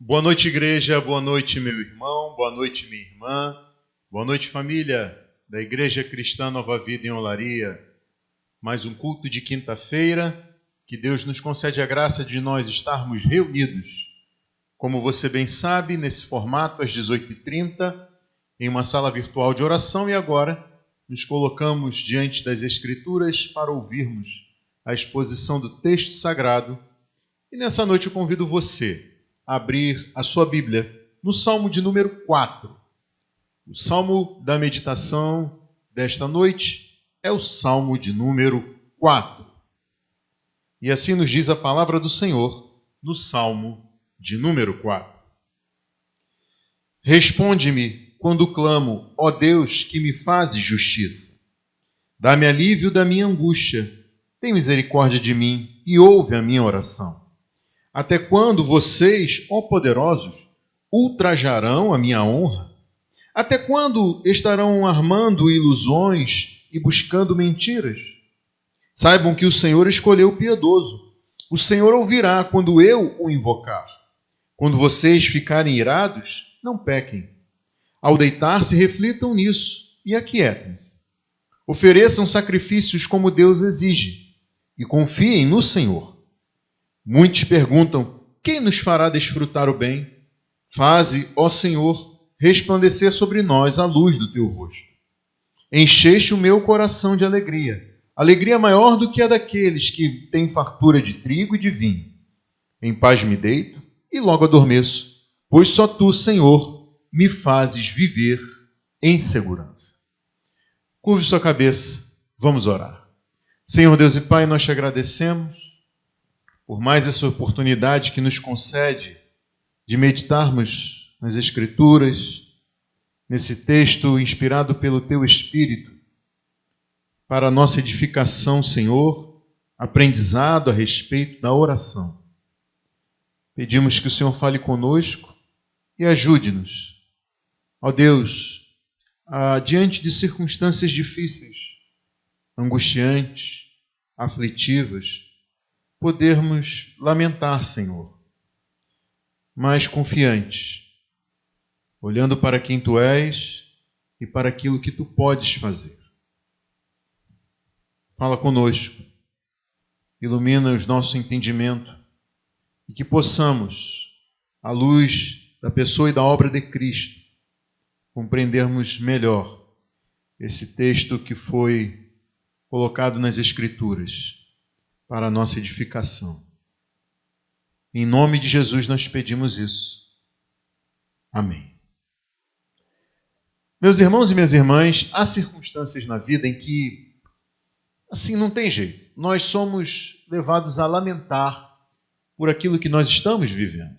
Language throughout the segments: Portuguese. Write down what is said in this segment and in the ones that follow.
Boa noite, igreja. Boa noite, meu irmão. Boa noite, minha irmã. Boa noite, família da Igreja Cristã Nova Vida em Olaria. Mais um culto de quinta-feira. Que Deus nos concede a graça de nós estarmos reunidos, como você bem sabe, nesse formato, às 18h30, em uma sala virtual de oração. E agora nos colocamos diante das Escrituras para ouvirmos a exposição do texto sagrado. E nessa noite eu convido você a abrir a sua Bíblia no Salmo de número 4. O Salmo da meditação desta noite é o Salmo de número 4. E assim nos diz a palavra do Senhor no Salmo de número 4. Responde-me quando clamo, ó Deus, que me fazes justiça. Dá-me alívio da minha angústia. Tem misericórdia de mim e ouve a minha oração. Até quando vocês, ó poderosos, ultrajarão a minha honra? Até quando estarão armando ilusões e buscando mentiras? Saibam que o Senhor escolheu o piedoso. O Senhor ouvirá quando eu o invocar. Quando vocês ficarem irados, não pequem. Ao deitar-se, reflitam nisso e aquietem-se. Ofereçam sacrifícios como Deus exige e confiem no Senhor. Muitos perguntam, quem nos fará desfrutar o bem? Faze, ó Senhor, resplandecer sobre nós a luz do teu rosto. Encheste o meu coração de alegria, alegria maior do que a daqueles que têm fartura de trigo e de vinho. Em paz me deito e logo adormeço, pois só tu, Senhor, me fazes viver em segurança. Curve sua cabeça, vamos orar. Senhor Deus e Pai, nós te agradecemos por mais essa oportunidade que nos concede de meditarmos nas Escrituras, nesse texto inspirado pelo Teu Espírito, para a nossa edificação, Senhor, aprendizado a respeito da oração. Pedimos que o Senhor fale conosco e ajude-nos, ó Deus, diante de circunstâncias difíceis, angustiantes, aflitivas, podermos lamentar, Senhor, mas confiantes, olhando para quem Tu és e para aquilo que Tu podes fazer. Fala conosco, ilumina o nosso entendimento e que possamos, à luz da pessoa e da obra de Cristo, compreendermos melhor esse texto que foi colocado nas Escrituras para a nossa edificação. Em nome de Jesus nós pedimos isso. Amém. Meus irmãos e minhas irmãs, há circunstâncias na vida em que, assim, não tem jeito. Nós somos levados a lamentar por aquilo que nós estamos vivendo.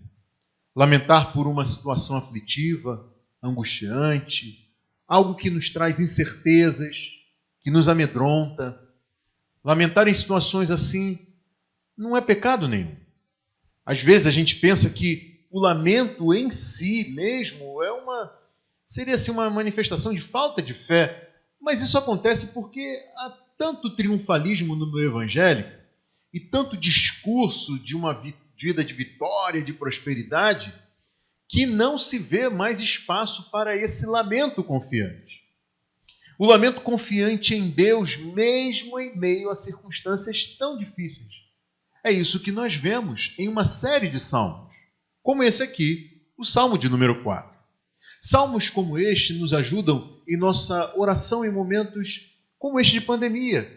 Lamentar por uma situação aflitiva, angustiante, algo que nos traz incertezas, que nos amedronta. Lamentar em situações assim não é pecado nenhum. Às vezes a gente pensa que o lamento em si mesmo seria assim uma manifestação de falta de fé, mas isso acontece porque há tanto triunfalismo no meio evangélico e tanto discurso de uma vida de vitória, de prosperidade, que não se vê mais espaço para esse lamento confiante. O lamento confiante em Deus, mesmo em meio a circunstâncias tão difíceis. É isso que nós vemos em uma série de salmos, como esse aqui, o Salmo de número 4. Salmos como este nos ajudam em nossa oração em momentos como este de pandemia,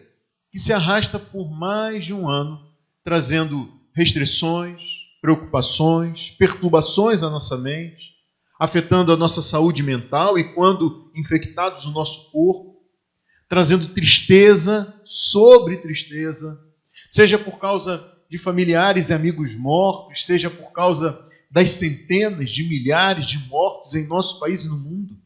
que se arrasta por mais de um ano, trazendo restrições, preocupações, perturbações à nossa mente, afetando a nossa saúde mental e, quando infectados, o nosso corpo, trazendo tristeza sobre tristeza, seja por causa de familiares e amigos mortos, seja por causa das centenas de milhares de mortos em nosso país e no mundo.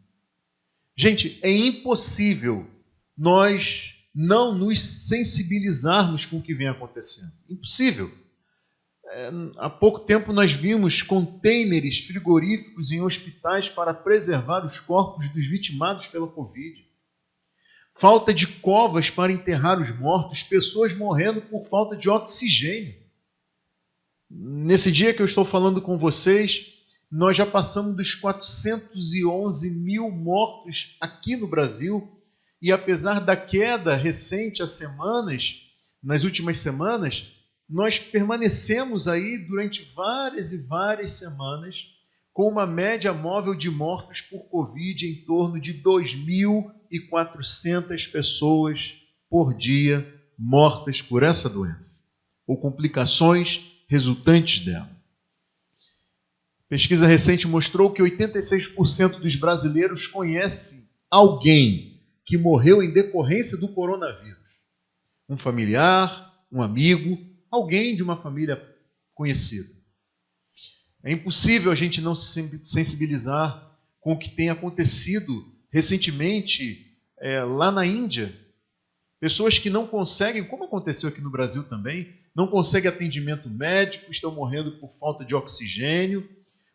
Gente, é impossível nós não nos sensibilizarmos com o que vem acontecendo. Impossível. Há pouco tempo nós vimos contêineres frigoríficos em hospitais para preservar os corpos dos vitimados pela Covid. Falta de covas para enterrar os mortos, pessoas morrendo por falta de oxigênio. Nesse dia que eu estou falando com vocês, nós já passamos dos 411 mil mortos aqui no Brasil, e apesar da queda recente nas últimas semanas, nós permanecemos aí durante várias e várias semanas com uma média móvel de mortos por Covid em torno de 2.400 pessoas por dia mortas por essa doença, ou complicações resultantes dela. Pesquisa recente mostrou que 86% dos brasileiros conhecem alguém que morreu em decorrência do coronavírus. Um familiar, um amigo, alguém de uma família conhecida. É impossível a gente não se sensibilizar com o que tem acontecido recentemente lá na Índia. Pessoas que não conseguem, como aconteceu aqui no Brasil também, não conseguem atendimento médico, estão morrendo por falta de oxigênio.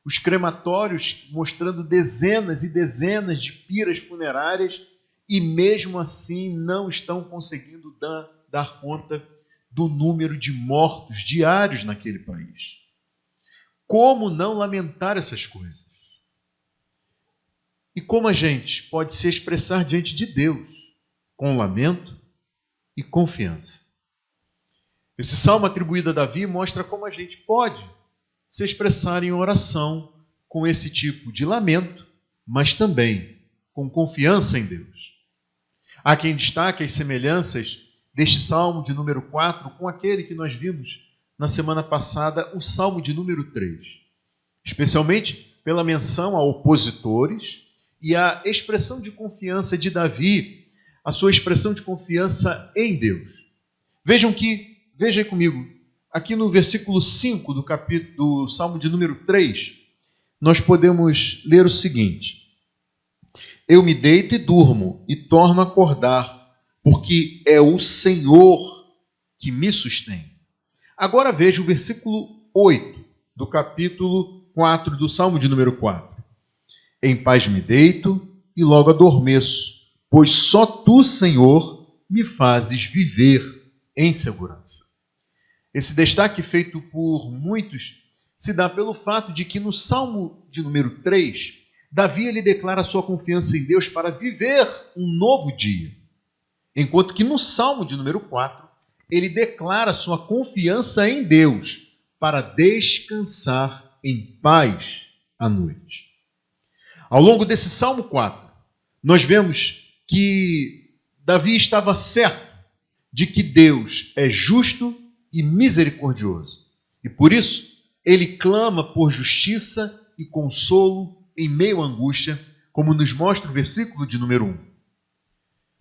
Os crematórios mostrando dezenas e dezenas de piras funerárias e mesmo assim não estão conseguindo dar conta do número de mortos diários naquele país. Como não lamentar essas coisas? E como a gente pode se expressar diante de Deus com lamento e confiança? Esse salmo atribuído a Davi mostra como a gente pode se expressar em oração com esse tipo de lamento, mas também com confiança em Deus. Há quem destaque as semelhanças deste salmo de número 4 com aquele que nós vimos na semana passada, o salmo de número 3. Especialmente pela menção a opositores e a expressão de confiança de Davi, a sua expressão de confiança em Deus. Veja aí comigo, aqui no versículo 5 do salmo de número 3, nós podemos ler o seguinte: eu me deito e durmo e torno a acordar, porque é o Senhor que me sustém. Agora veja o versículo 8 do capítulo 4 do salmo de número 4. Em paz me deito e logo adormeço, pois só tu, Senhor, me fazes viver em segurança. Esse destaque feito por muitos se dá pelo fato de que no salmo de número 3, Davi ele declara sua confiança em Deus para viver um novo dia. Enquanto que no salmo de número 4, ele declara sua confiança em Deus para descansar em paz à noite. Ao longo desse salmo 4, nós vemos que Davi estava certo de que Deus é justo e misericordioso. E por isso, ele clama por justiça e consolo em meio à angústia, como nos mostra o versículo de número 1.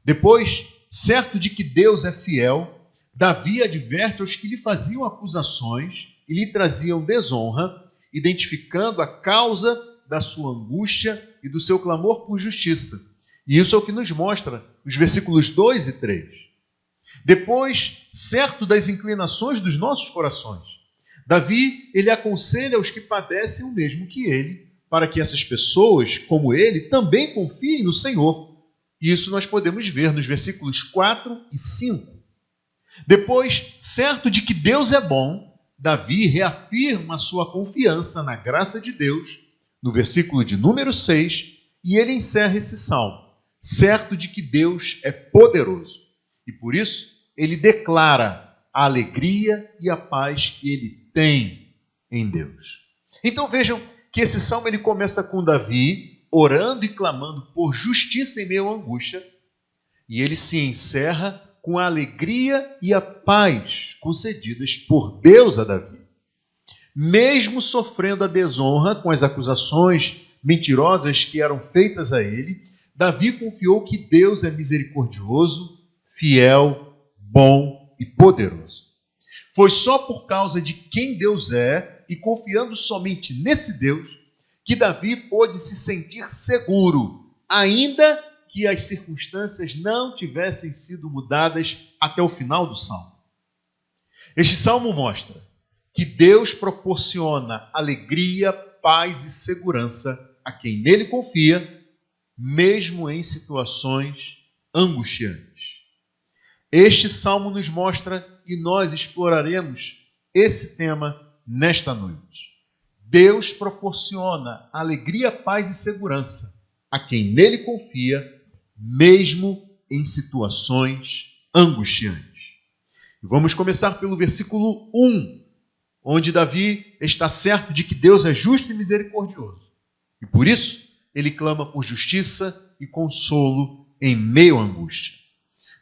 Depois, certo de que Deus é fiel, Davi adverte aos que lhe faziam acusações e lhe traziam desonra, identificando a causa da sua angústia e do seu clamor por justiça. E isso é o que nos mostra os versículos 2 e 3. Depois, certo das inclinações dos nossos corações, Davi, ele aconselha os que padecem o mesmo que ele, para que essas pessoas, como ele, também confiem no Senhor. E isso nós podemos ver nos versículos 4 e 5. Depois, certo de que Deus é bom, Davi reafirma a sua confiança na graça de Deus, no versículo de número 6, e ele encerra esse salmo, certo de que Deus é poderoso. E por isso, ele declara a alegria e a paz que ele tem em Deus. Então vejam que esse salmo ele começa com Davi orando e clamando por justiça em meio à angústia, e ele se encerra com a alegria e a paz concedidas por Deus a Davi. Mesmo sofrendo a desonra com as acusações mentirosas que eram feitas a ele, Davi confiou que Deus é misericordioso, fiel, bom e poderoso. Foi só por causa de quem Deus é e confiando somente nesse Deus que Davi pôde se sentir seguro, ainda que as circunstâncias não tivessem sido mudadas até o final do salmo. Este salmo mostra que Deus proporciona alegria, paz e segurança a quem nele confia, mesmo em situações angustiantes. Este salmo nos mostra, e nós exploraremos esse tema nesta noite. Deus proporciona alegria, paz e segurança a quem nele confia, mesmo em situações angustiantes. Vamos começar pelo versículo 1, onde Davi está certo de que Deus é justo e misericordioso. E por isso, ele clama por justiça e consolo em meio à angústia.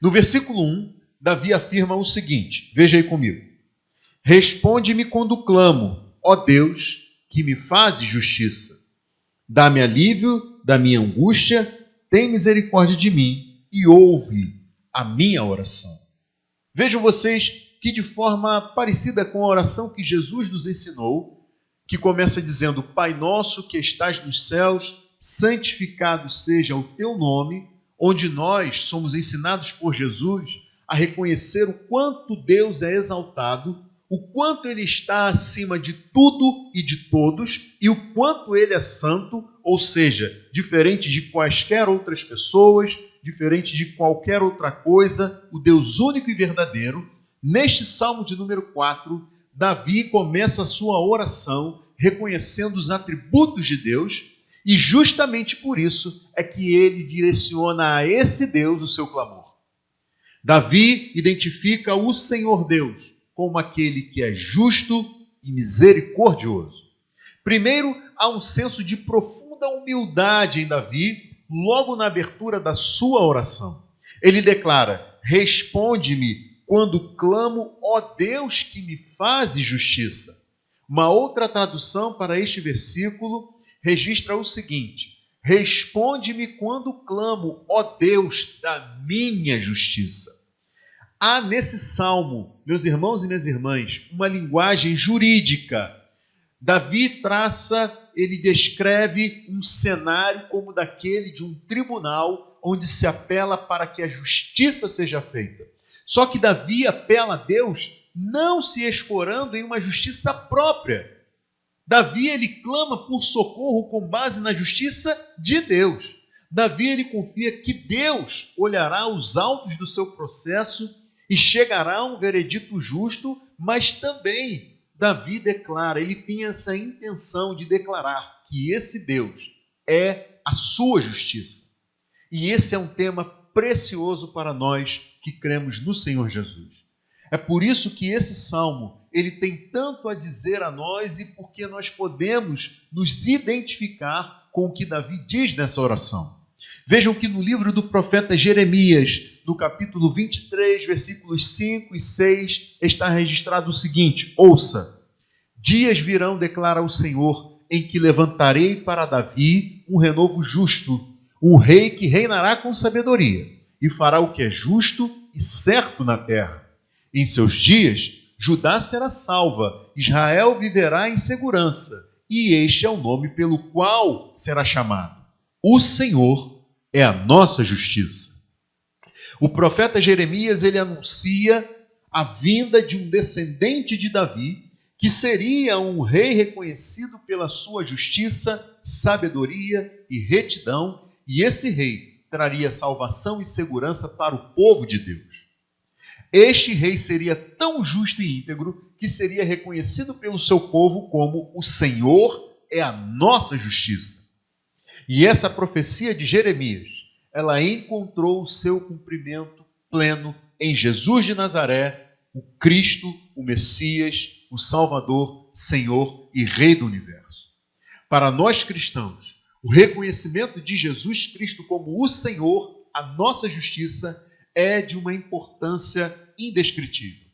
No versículo 1, Davi afirma o seguinte, veja aí comigo. Responde-me quando clamo, ó Deus, que me fazes justiça. Dá-me alívio da minha angústia, tem misericórdia de mim e ouve a minha oração. Vejam vocês que de forma parecida com a oração que Jesus nos ensinou, que começa dizendo, Pai nosso que estás nos céus, santificado seja o teu nome, onde nós somos ensinados por Jesus a reconhecer o quanto Deus é exaltado, o quanto Ele está acima de tudo e de todos, e o quanto Ele é santo, ou seja, diferente de quaisquer outras pessoas, diferente de qualquer outra coisa, o Deus único e verdadeiro. Neste Salmo de número 4, Davi começa a sua oração reconhecendo os atributos de Deus, e justamente por isso é que ele direciona a esse Deus o seu clamor. Davi identifica o Senhor Deus como aquele que é justo e misericordioso. Primeiro, há um senso de profunda humildade em Davi, logo na abertura da sua oração. Ele declara, responde-me quando clamo, ó Deus que me fazes justiça. Uma outra tradução para este versículo registra o seguinte, responde-me quando clamo, ó Deus da minha justiça. Há nesse salmo, meus irmãos e minhas irmãs, uma linguagem jurídica. Davi ele descreve um cenário como daquele de um tribunal onde se apela para que a justiça seja feita. Só que Davi apela a Deus não se escorando em uma justiça própria. Davi ele clama por socorro com base na justiça de Deus. Davi ele confia que Deus olhará os autos do seu processo e chegará a um veredito justo, mas também Davi declara, ele tem essa intenção de declarar que esse Deus é a sua justiça. E esse é um tema precioso para nós que cremos no Senhor Jesus. É por isso que esse salmo, ele tem tanto a dizer a nós e porque nós podemos nos identificar com o que Davi diz nessa oração. Vejam que no livro do profeta Jeremias, no capítulo 23, versículos 5 e 6, está registrado o seguinte, ouça, dias virão, declara o Senhor, em que levantarei para Davi um renovo justo, um rei que reinará com sabedoria e fará o que é justo e certo na terra. Em seus dias, Judá será salva, Israel viverá em segurança, e este é o nome pelo qual será chamado. O Senhor é a nossa justiça. O profeta Jeremias, ele anuncia a vinda de um descendente de Davi, que seria um rei reconhecido pela sua justiça, sabedoria e retidão, e esse rei traria salvação e segurança para o povo de Deus. Este rei seria tão justo e íntegro que seria reconhecido pelo seu povo como o Senhor é a nossa justiça. E essa profecia de Jeremias, ela encontrou o seu cumprimento pleno em Jesus de Nazaré, o Cristo, o Messias, o Salvador, Senhor e Rei do Universo. Para nós cristãos, o reconhecimento de Jesus Cristo como o Senhor, a nossa justiça, é de uma importância indescritível.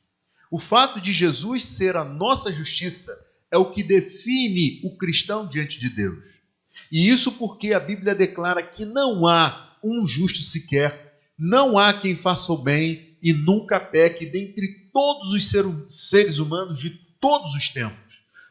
O fato de Jesus ser a nossa justiça é o que define o cristão diante de Deus. E isso porque a Bíblia declara que não há um justo sequer, não há quem faça o bem e nunca peque dentre todos os seres humanos de todos os tempos.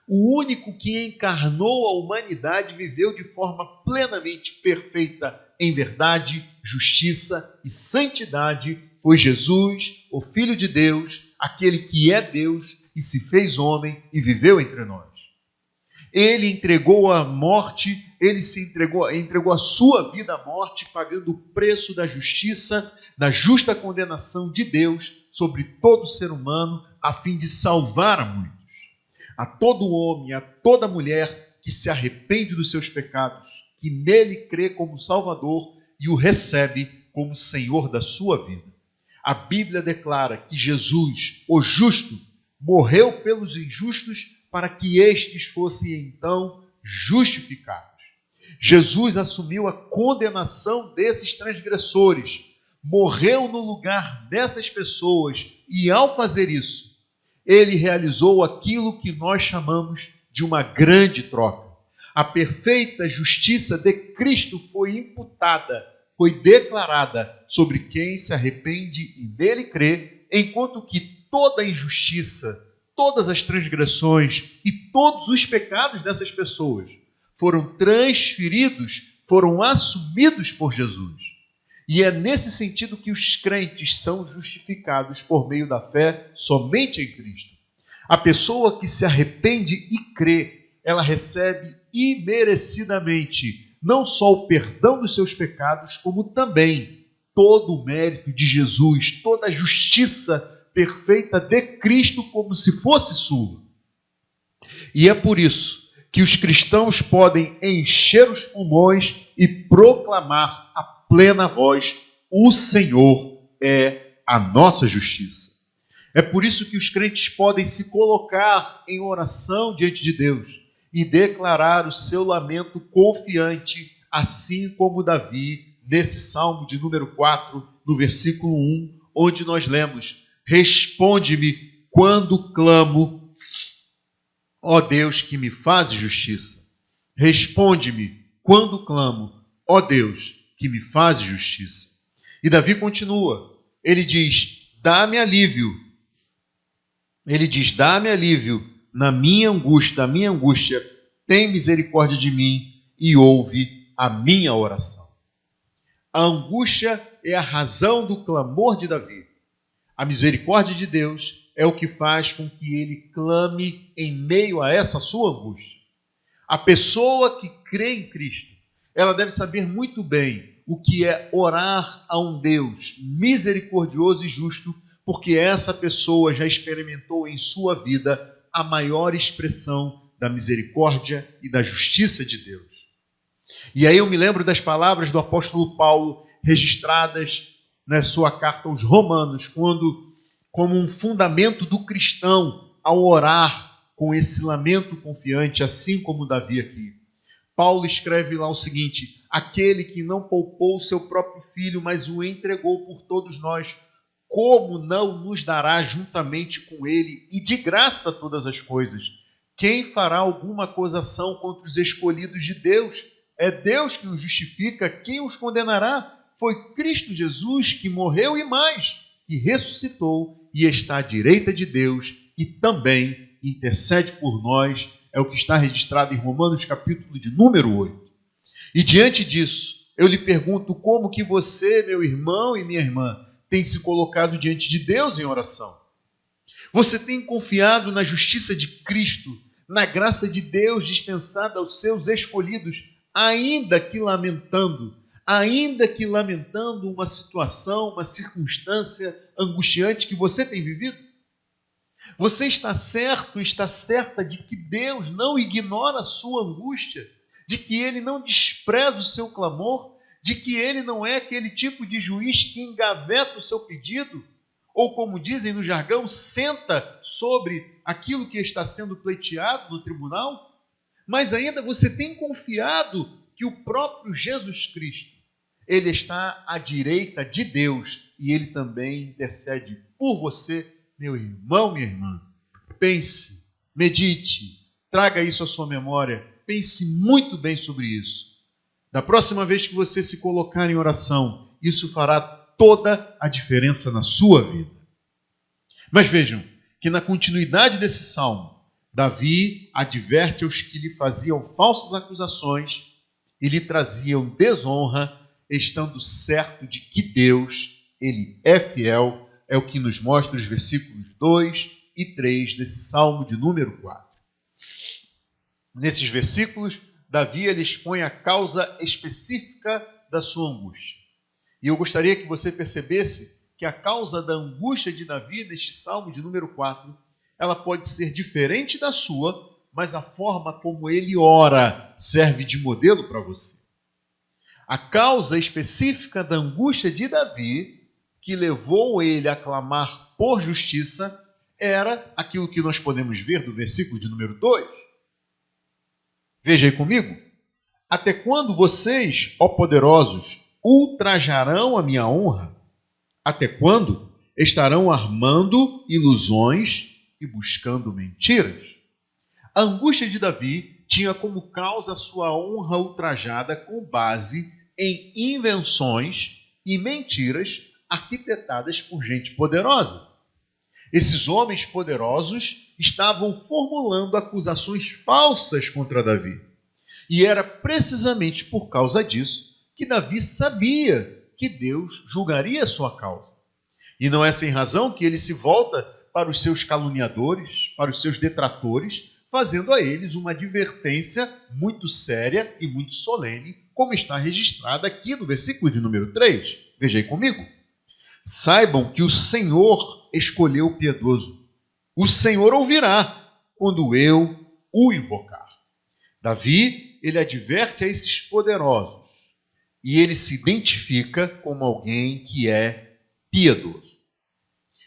O único que encarnou a humanidade viveu de forma plenamente perfeita em verdade, justiça e santidade foi Jesus, o Filho de Deus, aquele que é Deus e se fez homem e viveu entre nós. Ele entregou a morte, ele entregou a sua vida à morte, pagando o preço da justiça, da justa condenação de Deus sobre todo ser humano, a fim de salvar a muitos. A todo homem, a toda mulher que se arrepende dos seus pecados, que nele crê como Salvador e o recebe como Senhor da sua vida. A Bíblia declara que Jesus, o justo, morreu pelos injustos para que estes fossem então justificados. Jesus assumiu a condenação desses transgressores, morreu no lugar dessas pessoas e, ao fazer isso, ele realizou aquilo que nós chamamos de uma grande troca. A perfeita justiça de Cristo foi imputada, foi declarada sobre quem se arrepende e nele crê, enquanto que toda a injustiça, todas as transgressões e todos os pecados dessas pessoas foram transferidos, foram assumidos por Jesus. E é nesse sentido que os crentes são justificados por meio da fé somente em Cristo. A pessoa que se arrepende e crê, ela recebe imerecidamente não só o perdão dos seus pecados, como também todo o mérito de Jesus, toda a justiça perfeita de Cristo como se fosse sua. E é por isso que os cristãos podem encher os pulmões e proclamar a plena voz: o Senhor é a nossa justiça. É por isso que os crentes podem se colocar em oração diante de Deus e declarar o seu lamento confiante, assim como Davi, nesse Salmo de número 4, no versículo 1, onde nós lemos: responde-me quando clamo, ó Deus que me faz justiça. Responde-me quando clamo, ó Deus que me faz justiça. E Davi continua, ele diz: dá-me alívio. Ele diz: dá-me alívio na minha angústia, tem misericórdia de mim e ouve a minha oração. A angústia é a razão do clamor de Davi. A misericórdia de Deus é o que faz com que ele clame em meio a essa sua angústia. A pessoa que crê em Cristo, ela deve saber muito bem o que é orar a um Deus misericordioso e justo, porque essa pessoa já experimentou em sua vida a maior expressão da misericórdia e da justiça de Deus. E aí eu me lembro das palavras do apóstolo Paulo, registradas na sua carta aos Romanos, quando, como um fundamento do cristão, ao orar com esse lamento confiante, assim como Davi aqui. Paulo escreve lá o seguinte: aquele que não poupou o seu próprio filho, mas o entregou por todos nós, como não nos dará juntamente com ele e de graça todas as coisas? Quem fará alguma acusação contra os escolhidos de Deus? É Deus que os justifica, quem os condenará? Foi Cristo Jesus que morreu e mais, que ressuscitou e está à direita de Deus e também intercede por nós. É o que está registrado em Romanos capítulo de número 8. E diante disso, eu lhe pergunto: como que você, meu irmão e minha irmã, tem se colocado diante de Deus em oração? Você tem confiado na justiça de Cristo, na graça de Deus dispensada aos seus escolhidos, ainda que lamentando uma situação, uma circunstância angustiante que você tem vivido? Você está certo, está certa de que Deus não ignora a sua angústia, de que Ele não despreza o seu clamor, de que Ele não é aquele tipo de juiz que engaveta o seu pedido, ou, como dizem no jargão, senta sobre aquilo que está sendo pleiteado no tribunal? Mas ainda você tem confiado que o próprio Jesus Cristo, Ele está à direita de Deus e Ele também intercede por você, meu irmão, minha irmã. Pense, medite, traga isso à sua memória, pense muito bem sobre isso. Da próxima vez que você se colocar em oração, isso fará toda a diferença na sua vida. Mas vejam que na continuidade desse salmo, Davi adverte aos que lhe faziam falsas acusações e lhe traziam desonra, estando certo de que Deus, Ele é fiel. É o que nos mostra os versículos 2 e 3 desse Salmo de número 4. Nesses versículos, Davi ele expõe a causa específica da sua angústia. E eu gostaria que você percebesse que a causa da angústia de Davi, neste Salmo de número 4, ela pode ser diferente da sua, mas a forma como ele ora serve de modelo para você. A causa específica da angústia de Davi, que levou ele a clamar por justiça, era aquilo que nós podemos ver do versículo de número 2. Veja aí comigo. Até quando vocês, ó poderosos, ultrajarão a minha honra? Até quando estarão armando ilusões e buscando mentiras? A angústia de Davi tinha como causa a sua honra ultrajada com base em invenções e mentiras arquitetadas por gente poderosa. Esses homens poderosos estavam formulando acusações falsas contra Davi. E era precisamente por causa disso que Davi sabia que Deus julgaria a sua causa. E não é sem razão que ele se volta para os seus caluniadores, para os seus detratores, fazendo a eles uma advertência muito séria e muito solene, como está registrada aqui no versículo de número 3. Veja aí comigo. Saibam que o Senhor escolheu o piedoso. O Senhor ouvirá quando eu o invocar. Davi, ele adverte a esses poderosos e ele se identifica como alguém que é piedoso.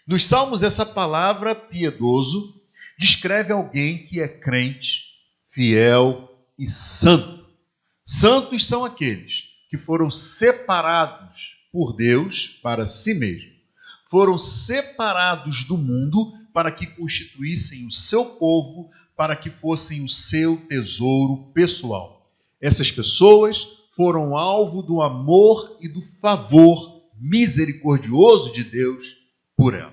Nos Salmos, essa palavra piedoso descreve alguém que é crente, fiel e santo. Santos são aqueles que foram separados por Deus para si mesmo. Foram separados do mundo para que constituíssem o seu povo, para que fossem o seu tesouro pessoal. Essas pessoas foram alvo do amor e do favor misericordioso de Deus por elas.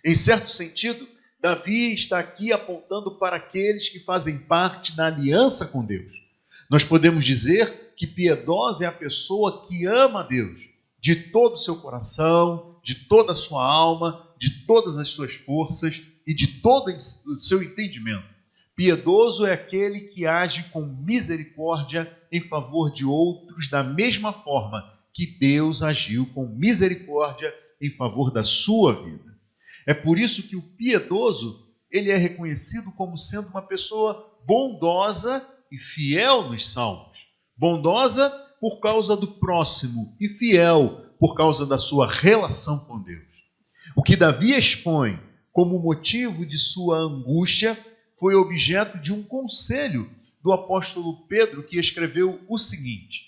Em certo sentido, Davi está aqui apontando para aqueles que fazem parte da aliança com Deus. Nós podemos dizer que piedosa é a pessoa que ama a Deus de todo o seu coração, de toda a sua alma, de todas as suas forças e de todo o seu entendimento. Piedoso é aquele que age com misericórdia em favor de outros da mesma forma que Deus agiu com misericórdia em favor da sua vida. É por isso que o piedoso, ele é reconhecido como sendo uma pessoa bondosa e fiel nos Salmos. Bondosa por causa do próximo e fiel por causa da sua relação com Deus. O que Davi expõe como motivo de sua angústia foi objeto de um conselho do apóstolo Pedro, que escreveu o seguinte: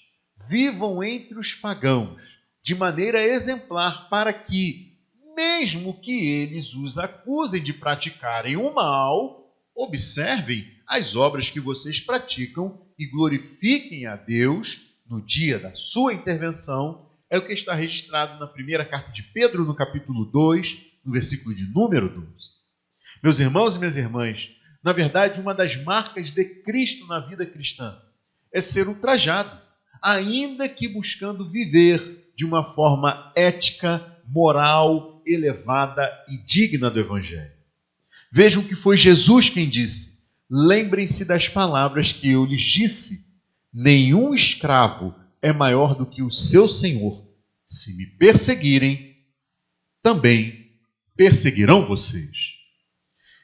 vivam entre os pagãos de maneira exemplar, para que, mesmo que eles os acusem de praticarem o mal, observem as obras que vocês praticam e glorifiquem a Deus no dia da sua intervenção. É o que está registrado na primeira carta de Pedro, no capítulo 2, no versículo de número 12. Meus irmãos e minhas irmãs, na verdade, uma das marcas de Cristo na vida cristã é ser ultrajado, ainda que buscando viver de uma forma ética, moral, elevada e digna do Evangelho. Vejam que foi Jesus quem disse: lembrem-se das palavras que eu lhes disse, nenhum escravo é maior do que o seu senhor. Se me perseguirem, também perseguirão vocês.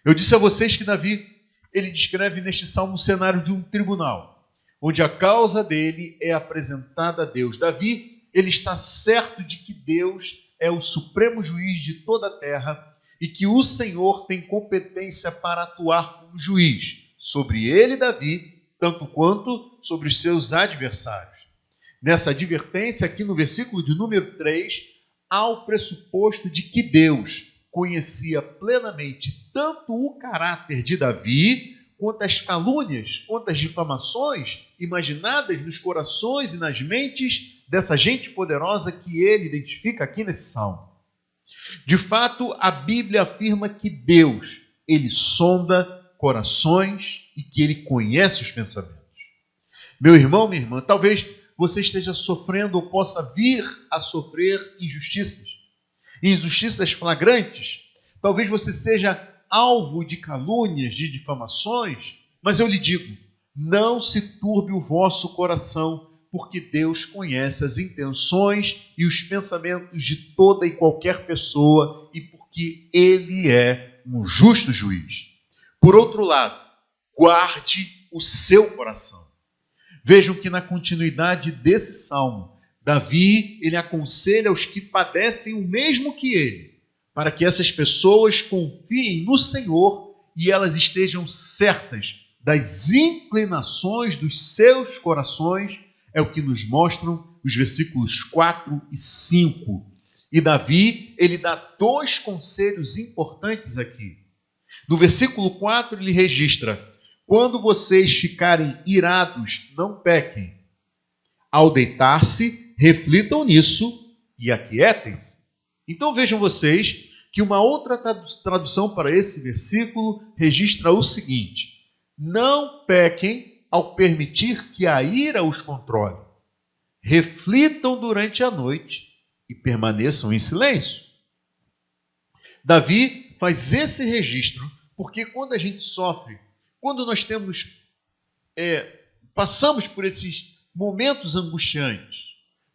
Eu disse a vocês que Davi, ele descreve neste salmo o cenário de um tribunal, onde a causa dele é apresentada a Deus. Davi, ele está certo de que Deus é o supremo juiz de toda a terra e que o Senhor tem competência para atuar como juiz sobre ele, Davi, tanto quanto sobre os seus adversários. Nessa advertência, aqui no versículo de número 3, há o pressuposto de que Deus conhecia plenamente tanto o caráter de Davi, quanto as calúnias, quanto as difamações imaginadas nos corações e nas mentes dessa gente poderosa que ele identifica aqui nesse salmo. De fato, a Bíblia afirma que Deus, ele sonda corações e que ele conhece os pensamentos. Meu irmão, minha irmã, talvez você esteja sofrendo ou possa vir a sofrer injustiças flagrantes. Talvez você seja alvo de calúnias, de difamações, mas eu lhe digo, não se turbe o vosso coração, porque Deus conhece as intenções e os pensamentos de toda e qualquer pessoa e porque Ele é um justo juiz. Por outro lado, guarde o seu coração. Vejam que na continuidade desse salmo, Davi, ele aconselha os que padecem o mesmo que ele, para que essas pessoas confiem no Senhor e elas estejam certas das inclinações dos seus corações, é o que nos mostram os versículos 4 e 5. E Davi, ele dá dois conselhos importantes aqui. No versículo 4, ele registra: quando vocês ficarem irados, não pequem. Ao deitar-se, reflitam nisso e aquietem-se. Então vejam vocês que uma outra tradução para esse versículo registra o seguinte: não pequem ao permitir que a ira os controle. Reflitam durante a noite e permaneçam em silêncio. Davi faz esse registro porque quando a gente sofre, quando nós passamos por esses momentos angustiantes,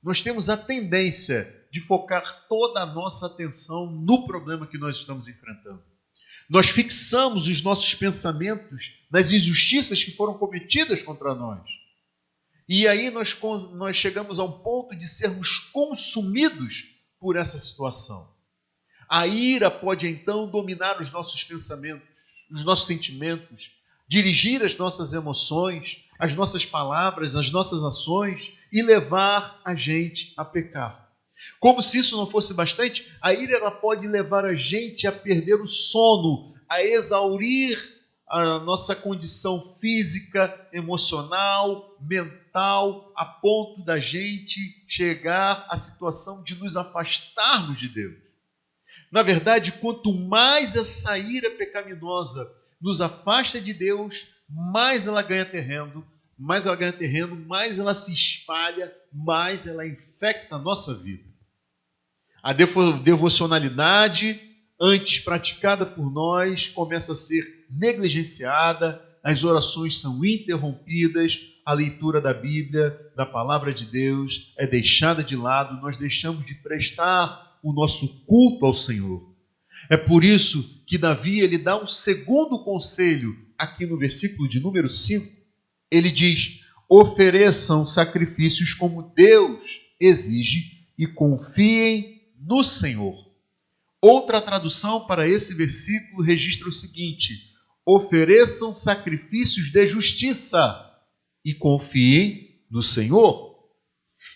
nós temos a tendência de focar toda a nossa atenção no problema que nós estamos enfrentando. Nós fixamos os nossos pensamentos nas injustiças que foram cometidas contra nós. E aí nós chegamos ao ponto de sermos consumidos por essa situação. A ira pode então dominar os nossos pensamentos, os nossos sentimentos, dirigir as nossas emoções, as nossas palavras, as nossas ações e levar a gente a pecar. Como se isso não fosse bastante, a ira ela pode levar a gente a perder o sono, a exaurir a nossa condição física, emocional, mental, a ponto da gente chegar à situação de nos afastarmos de Deus. Na verdade, quanto mais essa ira pecaminosa nos afasta de Deus, mais ela ganha terreno, mais ela se espalha, mais ela infecta a nossa vida. A devocionalidade, antes praticada por nós, começa a ser negligenciada, as orações são interrompidas, a leitura da Bíblia, da palavra de Deus, é deixada de lado, nós deixamos de prestar o nosso culto ao Senhor. É por isso que Davi ele dá um segundo conselho aqui no versículo de número 5. Ele diz: ofereçam sacrifícios como Deus exige e confiem no Senhor. Outra tradução para esse versículo registra o seguinte: ofereçam sacrifícios de justiça e confiem no Senhor.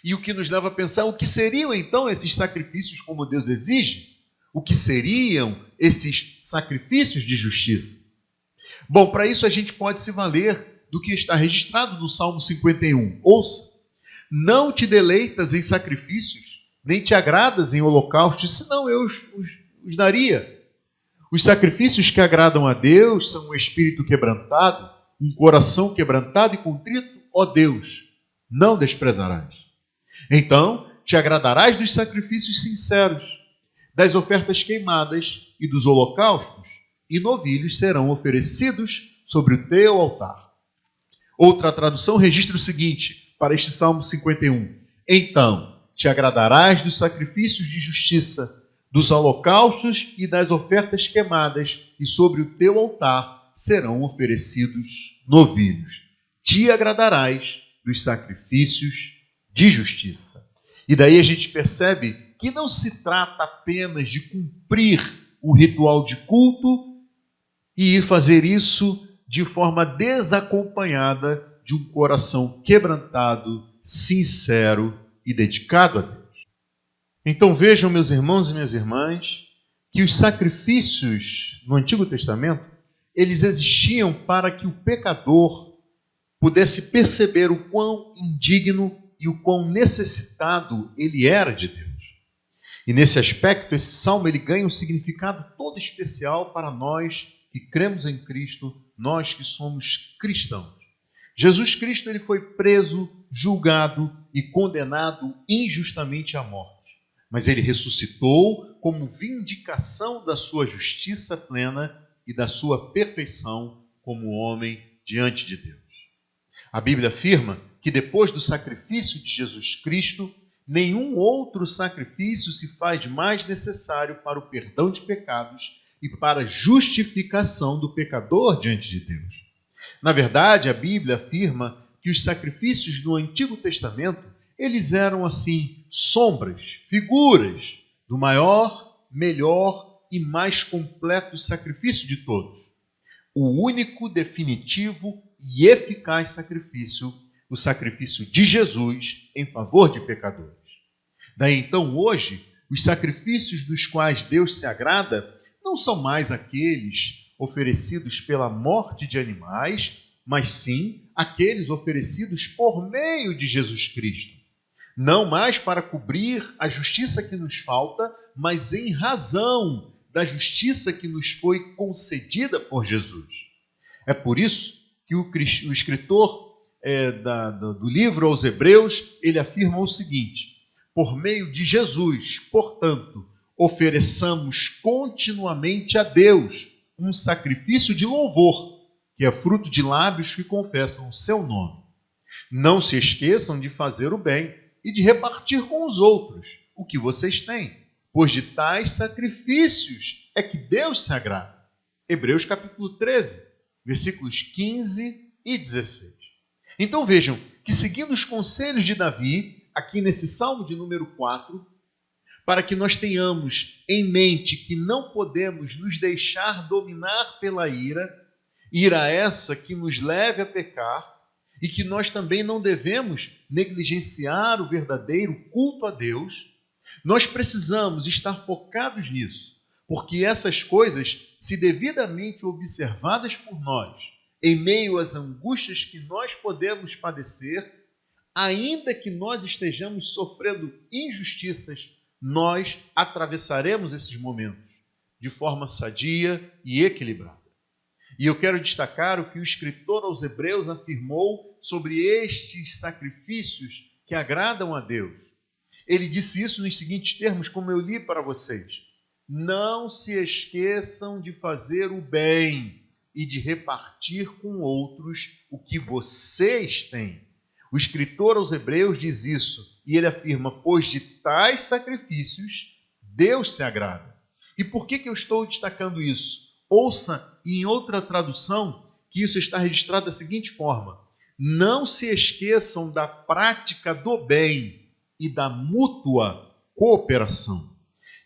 E o que nos leva a pensar, o que seriam então esses sacrifícios como Deus exige? O que seriam esses sacrifícios de justiça? Bom, para isso a gente pode se valer do que está registrado no Salmo 51. Ouça: não te deleitas em sacrifícios, nem te agradas em holocaustos, senão eu os daria. Os sacrifícios que agradam a Deus são um espírito quebrantado, um coração quebrantado e contrito, ó Deus, não desprezarás. Então, te agradarás dos sacrifícios sinceros, das ofertas queimadas e dos holocaustos, e novilhos serão oferecidos sobre o teu altar. Outra tradução registra o seguinte, para este Salmo 51. Então, te agradarás dos sacrifícios de justiça, dos holocaustos e das ofertas queimadas, e sobre o teu altar serão oferecidos novilhos. Te agradarás dos sacrifícios de justiça. E daí a gente percebe que não se trata apenas de cumprir um ritual de culto e fazer isso de forma desacompanhada de um coração quebrantado, sincero e dedicado a Deus. Então vejam, meus irmãos e minhas irmãs, que os sacrifícios no Antigo Testamento, eles existiam para que o pecador pudesse perceber o quão indigno e o quão necessitado ele era de Deus. E nesse aspecto, esse salmo ele ganha um significado todo especial para nós que cremos em Cristo, nós que somos cristãos. Jesus Cristo ele foi preso, julgado e condenado injustamente à morte. Mas ele ressuscitou como vindicação da sua justiça plena e da sua perfeição como homem diante de Deus. A Bíblia afirma que depois do sacrifício de Jesus Cristo, nenhum outro sacrifício se faz mais necessário para o perdão de pecados e para a justificação do pecador diante de Deus. Na verdade, a Bíblia afirma que os sacrifícios do Antigo Testamento, eles eram assim, sombras, figuras do maior, melhor e mais completo sacrifício de todos. O único, definitivo e eficaz sacrifício, o sacrifício de Jesus em favor de pecadores. Daí então, hoje, os sacrifícios dos quais Deus se agrada não são mais aqueles oferecidos pela morte de animais, mas sim aqueles oferecidos por meio de Jesus Cristo. Não mais para cobrir a justiça que nos falta, mas em razão da justiça que nos foi concedida por Jesus. É por isso que o escritor do livro aos Hebreus, ele afirma o seguinte: por meio de Jesus, portanto, ofereçamos continuamente a Deus um sacrifício de louvor, que é fruto de lábios que confessam o seu nome. Não se esqueçam de fazer o bem e de repartir com os outros o que vocês têm, pois de tais sacrifícios é que Deus se agrada. Hebreus capítulo 13, versículos 15 e 16. Então vejam que, seguindo os conselhos de Davi, aqui nesse Salmo de número 4, para que nós tenhamos em mente que não podemos nos deixar dominar pela ira essa que nos leve a pecar, e que nós também não devemos negligenciar o verdadeiro culto a Deus, nós precisamos estar focados nisso, porque essas coisas, se devidamente observadas por nós, em meio às angústias que nós podemos padecer, ainda que nós estejamos sofrendo injustiças, nós atravessaremos esses momentos de forma sadia e equilibrada. E eu quero destacar o que o escritor aos Hebreus afirmou sobre estes sacrifícios que agradam a Deus. Ele disse isso nos seguintes termos, como eu li para vocês: não se esqueçam de fazer o bem e de repartir com outros o que vocês têm. O escritor aos Hebreus diz isso, e ele afirma: pois de tais sacrifícios Deus se agrada. E por que eu estou destacando isso? Ouça em outra tradução que isso está registrado da seguinte forma: não se esqueçam da prática do bem e da mútua cooperação.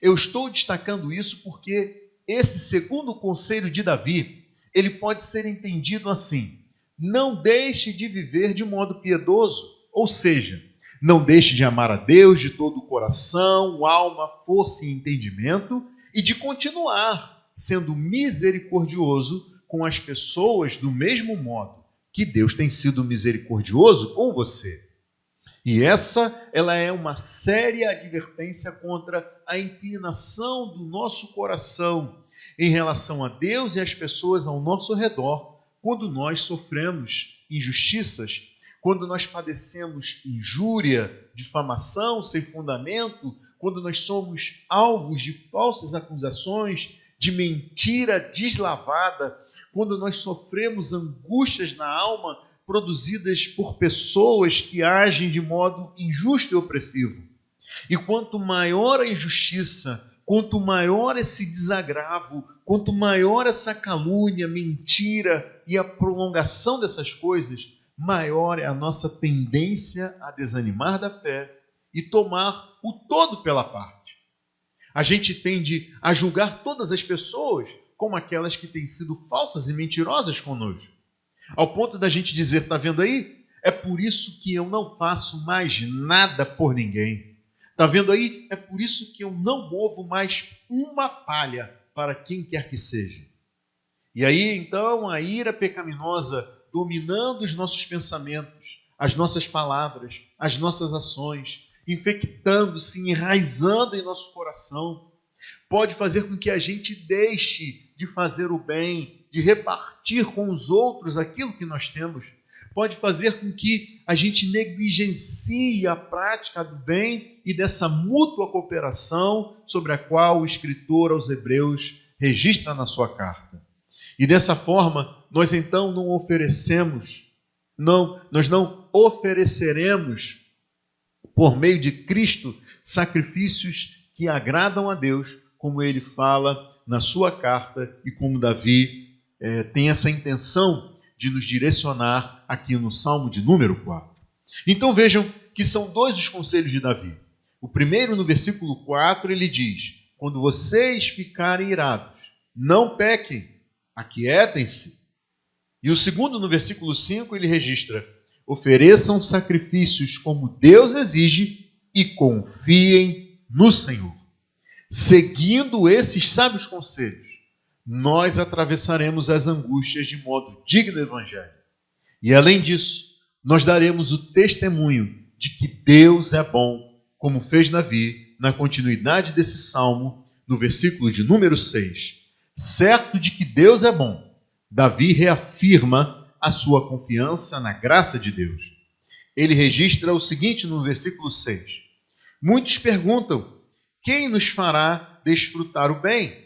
Eu estou destacando isso porque esse segundo conselho de Davi, ele pode ser entendido assim: não deixe de viver de modo piedoso, ou seja, não deixe de amar a Deus de todo o coração, alma, força e entendimento, e de continuar sendo misericordioso com as pessoas do mesmo modo que Deus tem sido misericordioso com você. E ela é uma séria advertência contra a inclinação do nosso coração em relação a Deus e às pessoas ao nosso redor, quando nós sofremos injustiças, quando nós padecemos injúria, difamação sem fundamento, quando nós somos alvos de falsas acusações, de mentira deslavada, quando nós sofremos angústias na alma produzidas por pessoas que agem de modo injusto e opressivo. E quanto maior a injustiça, quanto maior esse desagravo, quanto maior essa calúnia, mentira e a prolongação dessas coisas, maior é a nossa tendência a desanimar da fé e tomar o todo pela parte. A gente tende a julgar todas as pessoas como aquelas que têm sido falsas e mentirosas conosco. Ao ponto da gente dizer: está vendo aí? É por isso que eu não faço mais nada por ninguém. Está vendo aí? É por isso que eu não movo mais uma palha para quem quer que seja. E aí, então, a ira pecaminosa dominando os nossos pensamentos, as nossas palavras, as nossas ações, infectando-se, enraizando em nosso coração, pode fazer com que a gente deixe de fazer o bem, de repartir com os outros aquilo que nós temos. Pode fazer com que a gente negligencie a prática do bem e dessa mútua cooperação sobre a qual o escritor aos Hebreus registra na sua carta. E dessa forma, nós então nós não ofereceremos, por meio de Cristo, sacrifícios que agradam a Deus, como ele fala na sua carta e como Davi tem essa intenção de nos direcionar aqui no Salmo de número 4. Então vejam que são dois os conselhos de Davi. O primeiro, no versículo 4, ele diz: quando vocês ficarem irados, não pequem, aquietem-se. E o segundo, no versículo 5, ele registra: ofereçam sacrifícios como Deus exige e confiem no Senhor. Seguindo esses sábios conselhos, nós atravessaremos as angústias de modo digno do Evangelho. E além disso, nós daremos o testemunho de que Deus é bom, como fez Davi na continuidade desse salmo, no versículo de número 6. Certo de que Deus é bom, Davi reafirma a sua confiança na graça de Deus. Ele registra o seguinte no versículo 6. Muitos perguntam: quem nos fará desfrutar o bem?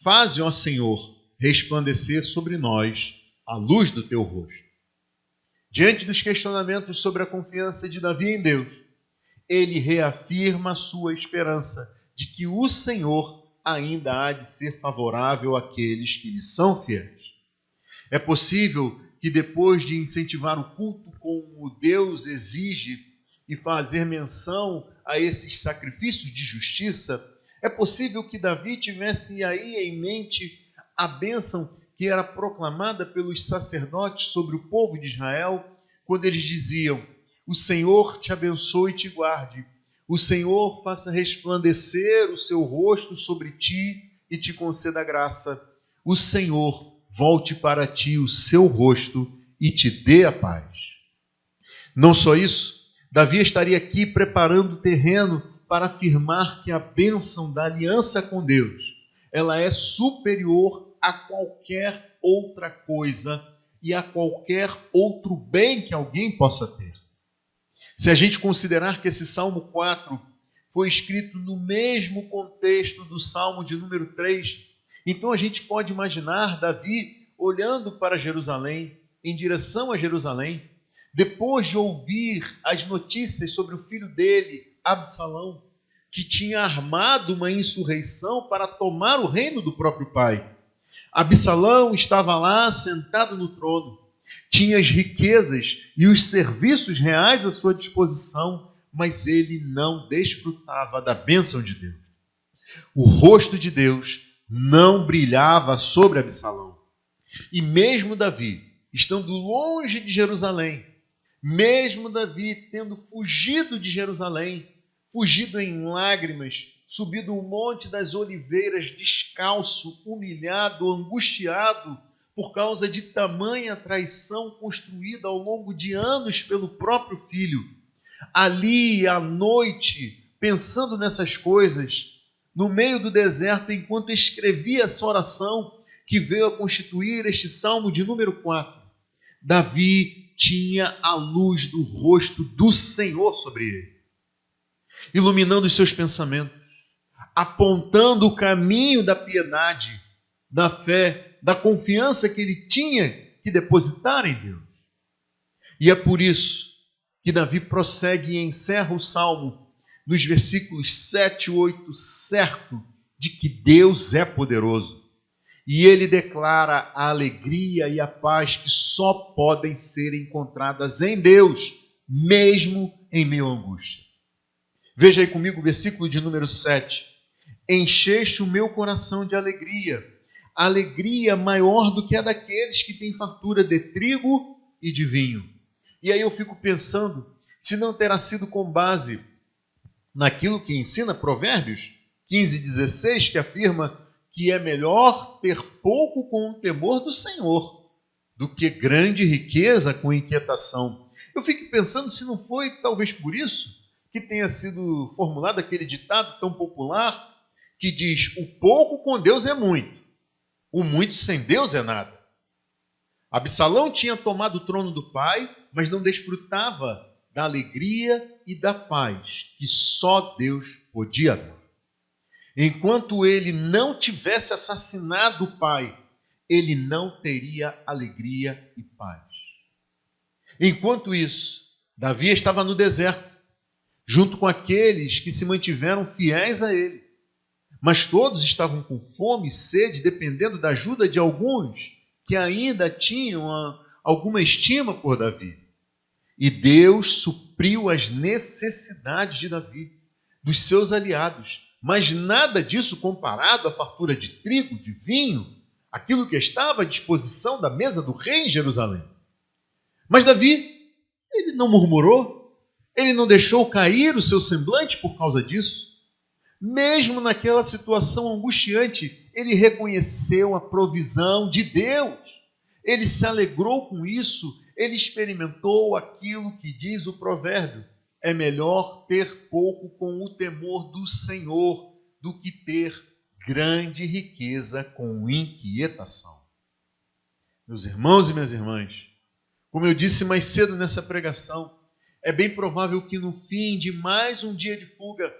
Faze, ó Senhor, resplandecer sobre nós a luz do teu rosto. Diante dos questionamentos sobre a confiança de Davi em Deus, ele reafirma a sua esperança de que o Senhor ainda há de ser favorável àqueles que lhe são fiéis. É possível que depois de incentivar o culto como Deus exige e fazer menção a esses sacrifícios de justiça, é possível que Davi tivesse aí em mente a bênção que era proclamada pelos sacerdotes sobre o povo de Israel, quando eles diziam: o Senhor te abençoe e te guarde, o Senhor faça resplandecer o seu rosto sobre ti e te conceda graça, o Senhor volte para ti o seu rosto e te dê a paz. Não só isso, Davi estaria aqui preparando o terreno para afirmar que a bênção da aliança com Deus, ela é superior a qualquer outra coisa e a qualquer outro bem que alguém possa ter. Se a gente considerar que esse Salmo 4 foi escrito no mesmo contexto do Salmo de número 3, então a gente pode imaginar Davi olhando para Jerusalém, em direção a Jerusalém, depois de ouvir as notícias sobre o filho dele, Absalão, que tinha armado uma insurreição para tomar o reino do próprio pai. Absalão estava lá sentado no trono, tinha as riquezas e os serviços reais à sua disposição, mas ele não desfrutava da bênção de Deus. O rosto de Deus não brilhava sobre Absalão. E mesmo Davi, estando longe de Jerusalém, mesmo Davi tendo fugido de Jerusalém, fugido em lágrimas, subido o Monte das Oliveiras descalço, humilhado, angustiado, por causa de tamanha traição construída ao longo de anos pelo próprio filho. Ali, à noite, pensando nessas coisas, no meio do deserto, enquanto escrevia essa oração que veio a constituir este Salmo de número 4, Davi tinha a luz do rosto do Senhor sobre ele, iluminando os seus pensamentos, apontando o caminho da piedade, da fé, da confiança que ele tinha que depositar em Deus. E é por isso que Davi prossegue e encerra o Salmo nos versículos 7 e 8, certo de que Deus é poderoso. E ele declara a alegria e a paz que só podem ser encontradas em Deus, mesmo em meio à angústia. Veja aí comigo o versículo de número 7. Encheste o meu coração de alegria maior do que a daqueles que têm fartura de trigo e de vinho. E aí eu fico pensando, se não terá sido com base naquilo que ensina Provérbios 15:16, que afirma que é melhor ter pouco com o temor do Senhor do que grande riqueza com inquietação. Eu fico pensando se não foi talvez por isso que tenha sido formulado aquele ditado tão popular que diz: o pouco com Deus é muito, o muito sem Deus é nada. Absalão tinha tomado o trono do pai, mas não desfrutava da alegria e da paz que só Deus podia dar. Enquanto ele não tivesse assassinado o pai, ele não teria alegria e paz. Enquanto isso, Davi estava no deserto, junto com aqueles que se mantiveram fiéis a ele. Mas todos estavam com fome e sede, dependendo da ajuda de alguns que ainda tinham alguma estima por Davi. E Deus supriu as necessidades de Davi, dos seus aliados. Mas nada disso comparado à fartura de trigo, de vinho, aquilo que estava à disposição da mesa do rei em Jerusalém. Mas Davi, ele não murmurou, ele não deixou cair o seu semblante por causa disso. Mesmo naquela situação angustiante, ele reconheceu a provisão de Deus. Ele se alegrou com isso, ele experimentou aquilo que diz o provérbio: é melhor ter pouco com o temor do Senhor do que ter grande riqueza com inquietação. Meus irmãos e minhas irmãs, como eu disse mais cedo nessa pregação, é bem provável que no fim de mais um dia de fuga,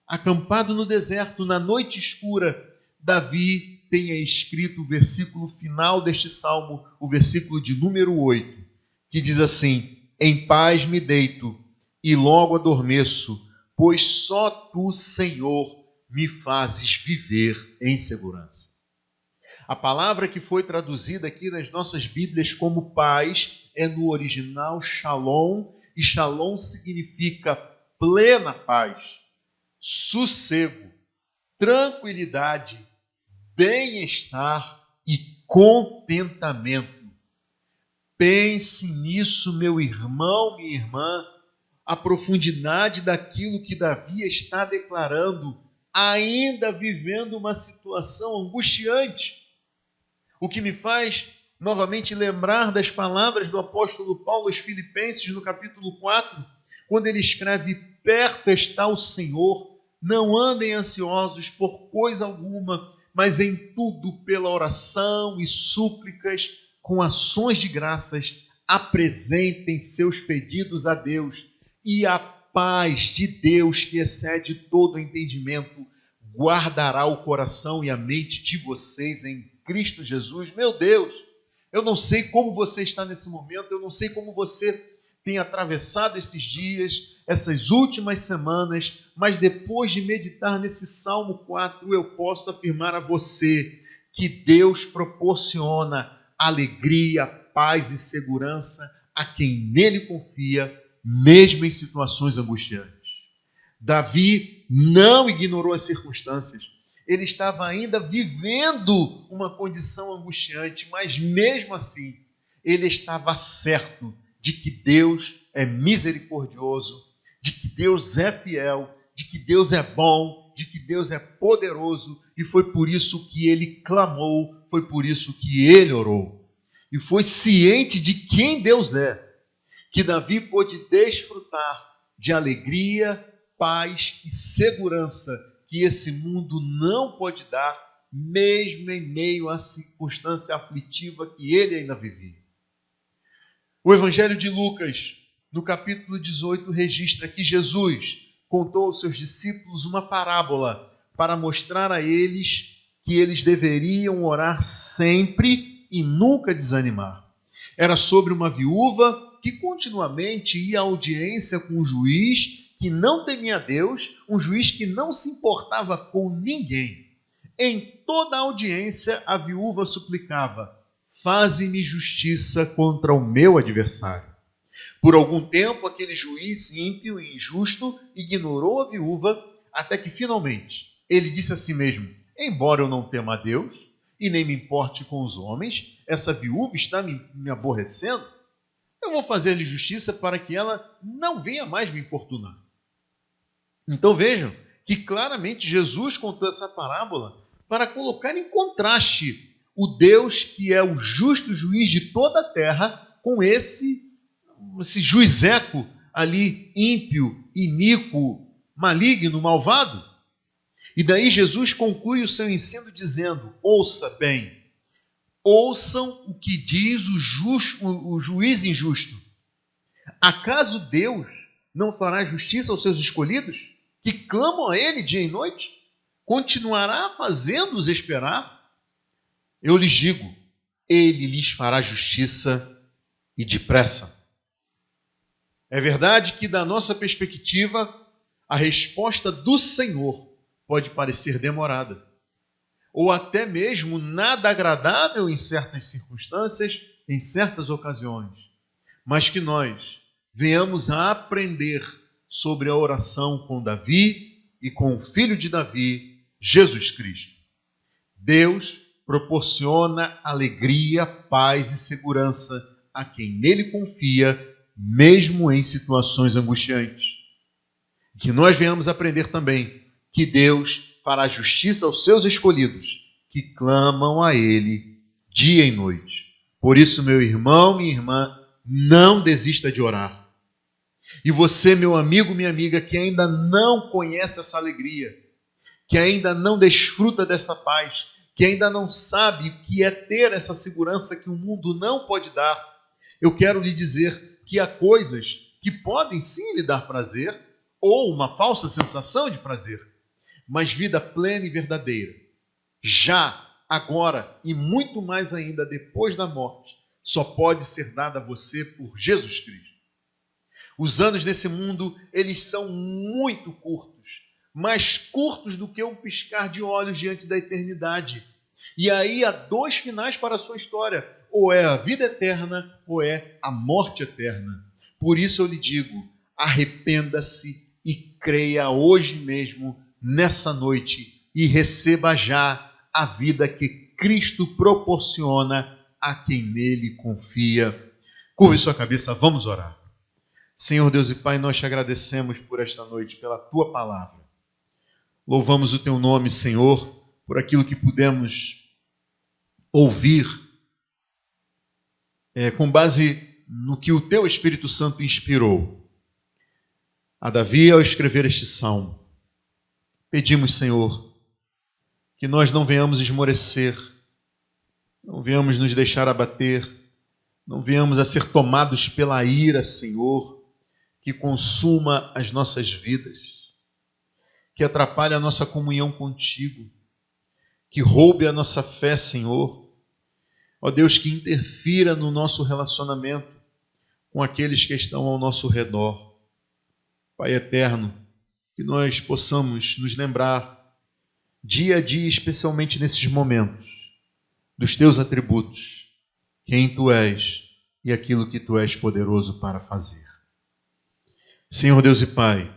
acampado no deserto, na noite escura, Davi tenha escrito o versículo final deste salmo, o versículo de número 8, que diz assim: em paz me deito e logo adormeço, pois só tu, Senhor, me fazes viver em segurança. A palavra que foi traduzida aqui nas nossas Bíblias como paz é no original shalom, e shalom significa plena paz, sossego, tranquilidade, bem-estar e contentamento. Pense nisso, meu irmão, minha irmã, a profundidade daquilo que Davi está declarando, ainda vivendo uma situação angustiante. O que me faz novamente lembrar das palavras do apóstolo Paulo aos Filipenses, no capítulo 4, quando ele escreve: perto está o Senhor, não andem ansiosos por coisa alguma, mas em tudo pela oração e súplicas, com ações de graças, apresentem seus pedidos a Deus, e a paz de Deus, que excede todo entendimento, guardará o coração e a mente de vocês em Cristo Jesus. Meu Deus, eu não sei como você está nesse momento, eu não sei como você tem atravessado esses dias, essas últimas semanas, mas depois de meditar nesse Salmo 4, eu posso afirmar a você que Deus proporciona alegria, paz e segurança a quem nele confia, mesmo em situações angustiantes. Davi não ignorou as circunstâncias. Ele estava ainda vivendo uma condição angustiante, mas mesmo assim, ele estava certo de que Deus é misericordioso, de que Deus é fiel, de que Deus é bom, de que Deus é poderoso, e foi por isso que ele clamou, foi por isso que ele orou. E foi ciente de quem Deus é, que Davi pôde desfrutar de alegria, paz e segurança que esse mundo não pode dar, mesmo em meio à circunstância aflitiva que ele ainda vivia. O Evangelho de Lucas, no capítulo 18, registra que Jesus contou aos seus discípulos uma parábola para mostrar a eles que eles deveriam orar sempre e nunca desanimar. Era sobre uma viúva que continuamente ia à audiência com um juiz que não temia Deus, um juiz que não se importava com ninguém. Em toda a audiência, a viúva suplicava: faze-me justiça contra o meu adversário. Por algum tempo, aquele juiz ímpio e injusto ignorou a viúva, até que finalmente ele disse a si mesmo: embora eu não tema a Deus e nem me importe com os homens, essa viúva está me aborrecendo. Eu vou fazer-lhe justiça para que ela não venha mais me importunar. Então vejam que claramente Jesus contou essa parábola para colocar em contraste o Deus que é o justo juiz de toda a terra com esse juizeco ali ímpio, iníquo, maligno, malvado. E daí Jesus conclui o seu ensino dizendo: ouça bem, ouçam o que diz o juiz injusto. Acaso Deus não fará justiça aos seus escolhidos, que clamam a Ele dia e noite? Continuará fazendo-os esperar? Eu lhes digo, Ele lhes fará justiça e depressa. É verdade que, da nossa perspectiva, a resposta do Senhor pode parecer demorada, ou até mesmo nada agradável em certas circunstâncias, em certas ocasiões, mas que nós venhamos a aprender sobre a oração com Davi e com o filho de Davi, Jesus Cristo. Deus proporciona alegria, paz e segurança a quem nele confia, mesmo em situações angustiantes. Que nós venhamos aprender também que Deus fará justiça aos seus escolhidos, que clamam a Ele dia e noite. Por isso, meu irmão, minha irmã, não desista de orar. E você, meu amigo, minha amiga, que ainda não conhece essa alegria, que ainda não desfruta dessa paz, que ainda não sabe o que é ter essa segurança que o mundo não pode dar, eu quero lhe dizer que há coisas que podem sim lhe dar prazer, ou uma falsa sensação de prazer, mas vida plena e verdadeira, já, agora e muito mais ainda depois da morte, só pode ser dada a você por Jesus Cristo. Os anos nesse mundo, eles são muito curtos, mais curtos do que um piscar de olhos diante da eternidade. E aí há dois finais para a sua história, ou é a vida eterna, ou é a morte eterna. Por isso eu lhe digo, arrependa-se e creia hoje mesmo, nessa noite, e receba já a vida que Cristo proporciona a quem nele confia. Curve sua cabeça, vamos orar. Senhor Deus e Pai, nós te agradecemos por esta noite, pela Tua palavra. Louvamos o Teu nome, Senhor, por aquilo que pudemos ouvir, com base no que o Teu Espírito Santo inspirou a Davi ao escrever este salmo. Pedimos, Senhor, que nós não venhamos esmorecer, não venhamos nos deixar abater, não venhamos a ser tomados pela ira, Senhor, que consuma as nossas vidas, que atrapalhe a nossa comunhão contigo, que roube a nossa fé, Senhor. Ó Deus, que interfira no nosso relacionamento com aqueles que estão ao nosso redor. Pai eterno, que nós possamos nos lembrar dia a dia, especialmente nesses momentos, dos teus atributos, quem tu és e aquilo que tu és poderoso para fazer. Senhor Deus e Pai,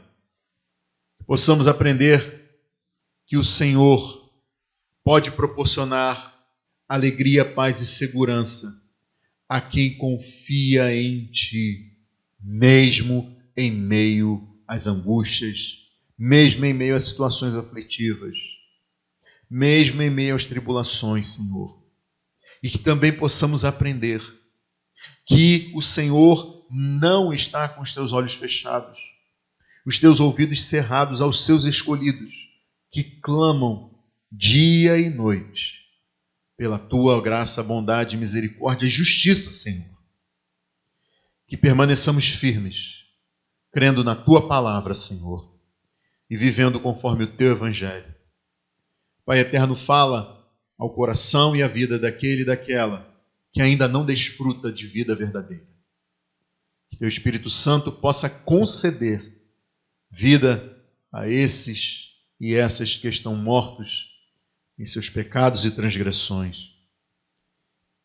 que possamos aprender que o Senhor pode proporcionar alegria, paz e segurança a quem confia em Ti, mesmo em meio às angústias, mesmo em meio às situações aflitivas, mesmo em meio às tribulações, Senhor. E que também possamos aprender que o Senhor não está com os teus olhos fechados, os teus ouvidos cerrados aos seus escolhidos, que clamam dia e noite pela tua graça, bondade, misericórdia e justiça, Senhor. Que permaneçamos firmes, crendo na tua palavra, Senhor, e vivendo conforme o teu evangelho. Pai eterno, fala ao coração e à vida daquele e daquela que ainda não desfruta de vida verdadeira. Que teu Espírito Santo possa conceder vida a esses e essas que estão mortos em seus pecados e transgressões.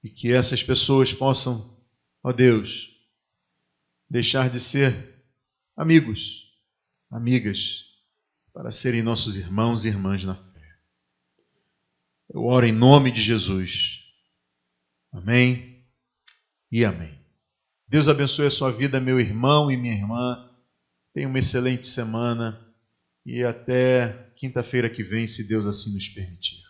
E que essas pessoas possam, ó Deus, deixar de ser amigos, amigas, para serem nossos irmãos e irmãs na fé. Eu oro em nome de Jesus. Amém e amém. Deus abençoe a sua vida, meu irmão e minha irmã. Tenha uma excelente semana e até quinta-feira que vem, se Deus assim nos permitir.